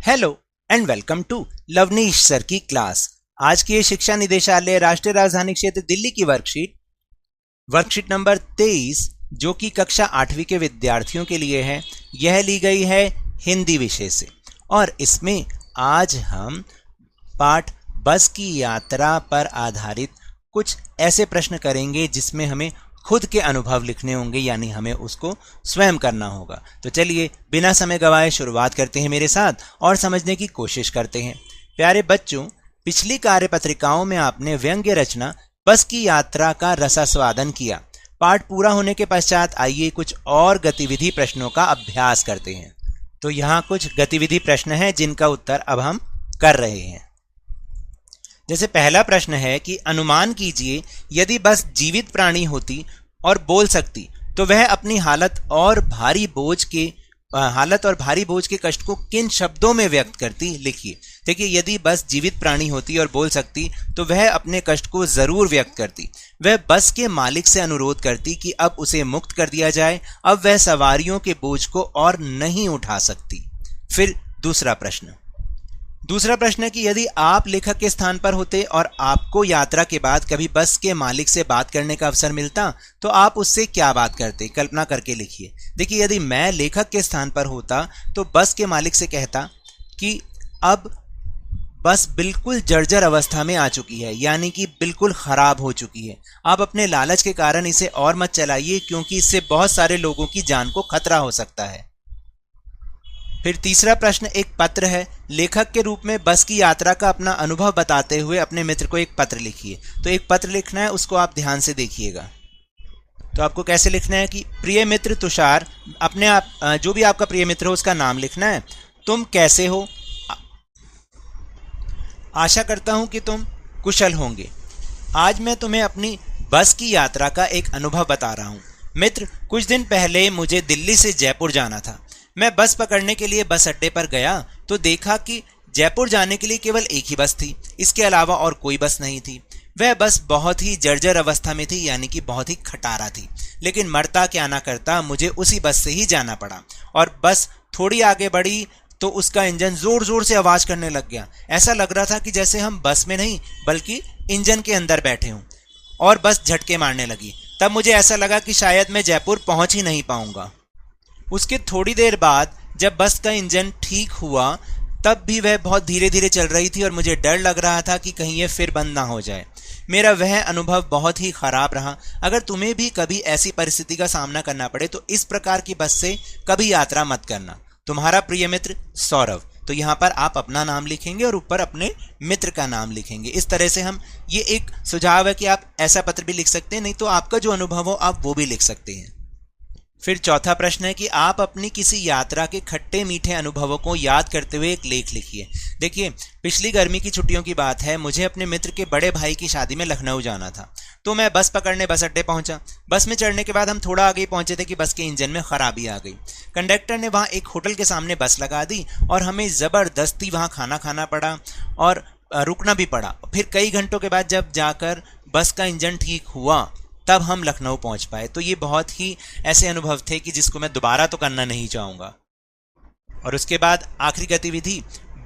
Hello and welcome to Lavneesh sir की class. आज की ये शिक्षा निदेशालय राष्ट्रीय राजधानी क्षेत्र दिल्ली की वर्कशीट नंबर 23 जो कि कक्षा 8वीं के विद्यार्थियों के लिए है, यह ली गई है हिंदी विषय से। और इसमें आज हम पाठ बस की यात्रा पर आधारित कुछ ऐसे प्रश्न करेंगे जिसमें हमें खुद के अनुभव लिखने होंगे, यानी हमें उसको स्वयं करना होगा। तो चलिए बिना समय गवाए शुरुआत करते हैं मेरे साथ और समझने की कोशिश करते हैं। प्यारे बच्चों, पिछली कार्यपत्रिकाओं में आपने व्यंग्य रचना बस की यात्रा का रसास्वादन किया। पाठ पूरा होने के पश्चात आइए कुछ और गतिविधि प्रश्नों का अभ्यास करते हैं। तो यहाँ कुछ गतिविधि प्रश्न हैं जिनका उत्तर अब हम कर रहे हैं। जैसे पहला प्रश्न है कि अनुमान कीजिए यदि बस जीवित प्राणी होती और बोल सकती तो वह अपनी हालत और भारी बोझ के कष्ट को किन शब्दों में व्यक्त करती। लिखिए। देखिए, यदि बस जीवित प्राणी होती और बोल सकती तो वह अपने कष्ट को जरूर व्यक्त करती। वह बस के मालिक से अनुरोध करती कि अब उसे मुक्त कर दिया जाए, अब वह सवारियों के बोझ को और नहीं उठा सकती। फिर दूसरा प्रश्न है कि यदि आप लेखक के स्थान पर होते और आपको यात्रा के बाद कभी बस के मालिक से बात करने का अवसर मिलता तो आप उससे क्या बात करते। कल्पना करके लिखिए। देखिए, यदि मैं लेखक के स्थान पर होता तो बस के मालिक से कहता कि अब बस बिल्कुल जर्जर अवस्था में आ चुकी है, यानी कि बिल्कुल खराब हो चुकी है। आप अपने लालच के कारण इसे और मत चलाइए क्योंकि इससे बहुत सारे लोगों की जान को खतरा हो सकता है। फिर तीसरा प्रश्न एक पत्र है। लेखक के रूप में बस की यात्रा का अपना अनुभव बताते हुए अपने मित्र को एक पत्र लिखिए। तो एक पत्र लिखना है, उसको आप ध्यान से देखिएगा। तो आपको कैसे लिखना है कि प्रिय मित्र तुषार, अपने आप जो भी आपका प्रिय मित्र हो उसका नाम लिखना है। तुम कैसे हो? आशा करता हूं कि तुम कुशल होंगे। आज मैं तुम्हें अपनी बस की यात्रा का एक अनुभव बता रहा हूं। मित्र, कुछ दिन पहले मुझे दिल्ली से जयपुर जाना था। मैं बस पकड़ने के लिए बस अड्डे पर गया तो देखा कि जयपुर जाने के लिए केवल एक ही बस थी, इसके अलावा और कोई बस नहीं थी। वह बस बहुत ही जर्जर अवस्था में थी, यानी कि बहुत ही खटारा थी। लेकिन मरता क्या ना करता, मुझे उसी बस से ही जाना पड़ा। और बस थोड़ी आगे बढ़ी तो उसका इंजन जोर जोर से आवाज करने लग गया। ऐसा लग रहा था कि जैसे हम बस में नहीं बल्कि इंजन के अंदर बैठे हों, और बस झटके मारने लगी। तब मुझे ऐसा लगा कि शायद मैं जयपुर पहुंच ही नहीं पाऊंगा। उसके थोड़ी देर बाद जब बस का इंजन ठीक हुआ तब भी वह बहुत धीरे धीरे चल रही थी और मुझे डर लग रहा था कि कहीं यह फिर बंद ना हो जाए। मेरा वह अनुभव बहुत ही खराब रहा। अगर तुम्हें भी कभी ऐसी परिस्थिति का सामना करना पड़े तो इस प्रकार की बस से कभी यात्रा मत करना। तुम्हारा प्रिय मित्र सौरभ। तो यहाँ पर आप अपना नाम लिखेंगे और ऊपर अपने मित्र का नाम लिखेंगे। इस तरह से ये एक सुझाव है कि आप ऐसा पत्र भी लिख सकते हैं, नहीं तो आपका जो अनुभव हो आप वो भी लिख सकते हैं। फिर चौथा प्रश्न है कि आप अपनी किसी यात्रा के खट्टे मीठे अनुभवों को याद करते हुए एक लेख लिखिए। देखिए, पिछली गर्मी की छुट्टियों की बात है। मुझे अपने मित्र के बड़े भाई की शादी में लखनऊ जाना था, तो मैं बस पकड़ने बस अड्डे पहुंचा। बस में चढ़ने के बाद हम थोड़ा आगे पहुंचे थे कि बस के इंजन में खराबी आ गई। कंडक्टर ने वहां एक होटल के सामने बस लगा दी और हमें जबरदस्ती वहां खाना खाना पड़ा और रुकना भी पड़ा। फिर कई घंटों के बाद जब जाकर बस का इंजन ठीक हुआ तब हम लखनऊ पहुंच पाए। तो ये बहुत ही ऐसे अनुभव थे कि जिसको मैं दोबारा तो करना नहीं चाहूंगा। और उसके बाद आखिरी गतिविधि,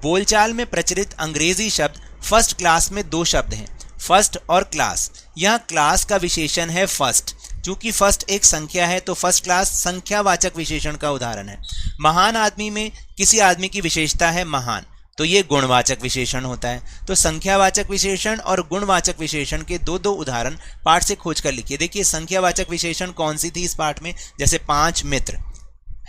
बोलचाल में प्रचलित अंग्रेजी शब्द फर्स्ट क्लास में 2 शब्द हैं, फर्स्ट और क्लास। यहाँ क्लास का विशेषण है फर्स्ट। चूंकि फर्स्ट एक संख्या है तो फर्स्ट क्लास संख्यावाचक विशेषण का उदाहरण है। महान आदमी में किसी आदमी की विशेषता है महान, तो ये गुणवाचक विशेषण होता है। तो संख्यावाचक विशेषण और गुणवाचक विशेषण के दो उदाहरण पाठ से खोज कर लिखिए। देखिए, संख्यावाचक विशेषण कौन सी थी इस पाठ में? जैसे 5 मित्र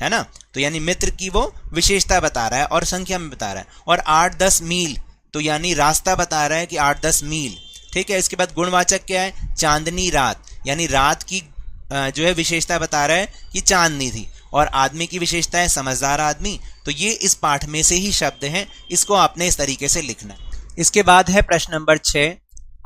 है ना, तो यानी मित्र की वो विशेषता बता रहा है और संख्या में बता रहा है। और 8-10 मील, तो यानी रास्ता बता रहा है कि 8-10 मील। ठीक है। इसके बाद गुणवाचक क्या है? चांदनी रात, यानी रात की जो है विशेषता बता रहा है कि चांदनी थी। और आदमी की विशेषता है समझदार आदमी। तो ये इस पाठ में से ही शब्द हैं, इसको आपने इस तरीके से लिखना है। इसके बाद है प्रश्न नंबर 6,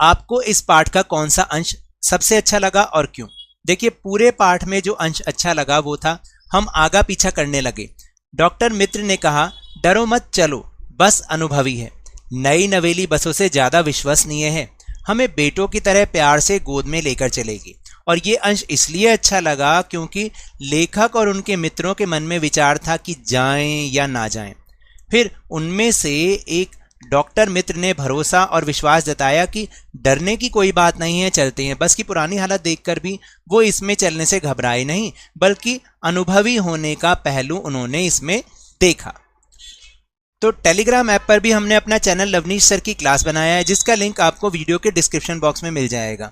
आपको इस पाठ का कौन सा अंश सबसे अच्छा लगा और क्यों? देखिए, पूरे पाठ में जो अंश अच्छा लगा वो था हम आगा पीछा करने लगे। डॉक्टर मित्र ने कहा, डरो मत चलो, बस अनुभवी है, नई नवेली बसों से ज्यादा विश्वसनीय है, हमें बेटों की तरह प्यार से गोद में लेकर चलेगी। और ये अंश इसलिए अच्छा लगा क्योंकि लेखक और उनके मित्रों के मन में विचार था कि जाएं या ना जाएं। फिर उनमें से एक डॉक्टर मित्र ने भरोसा और विश्वास जताया कि डरने की कोई बात नहीं है, चलते हैं। बस की पुरानी हालत देखकर भी वो इसमें चलने से घबराए नहीं, बल्कि अनुभवी होने का पहलू उन्होंने इसमें देखा। तो टेलीग्राम ऐप पर भी हमने अपना चैनल लवनीश सर की क्लास बनाया है, जिसका लिंक आपको वीडियो के डिस्क्रिप्शन बॉक्स में मिल जाएगा।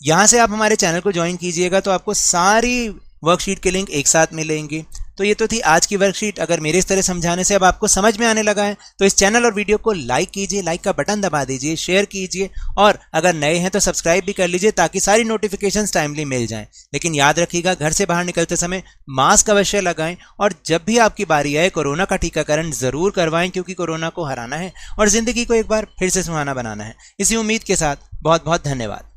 यहाँ से आप हमारे चैनल को ज्वाइन कीजिएगा तो आपको सारी वर्कशीट के लिंक एक साथ मिलेंगे। तो ये तो थी आज की वर्कशीट। अगर मेरे इस तरह समझाने से अब आपको समझ में आने लगा है तो इस चैनल और वीडियो को लाइक कीजिए, लाइक का बटन दबा दीजिए, शेयर कीजिए, और अगर नए हैं तो सब्सक्राइब भी कर लीजिए ताकि सारी नोटिफिकेशंस टाइमली मिल जाएं। लेकिन याद रखिएगा, घर से बाहर निकलते समय मास्क अवश्य लगाएं, और जब भी आपकी बारी आए कोरोना का टीकाकरण जरूर करवाएं, क्योंकि कोरोना को हराना है और जिंदगी को एक बार फिर से सुहाना बनाना है। इसी उम्मीद के साथ बहुत बहुत धन्यवाद।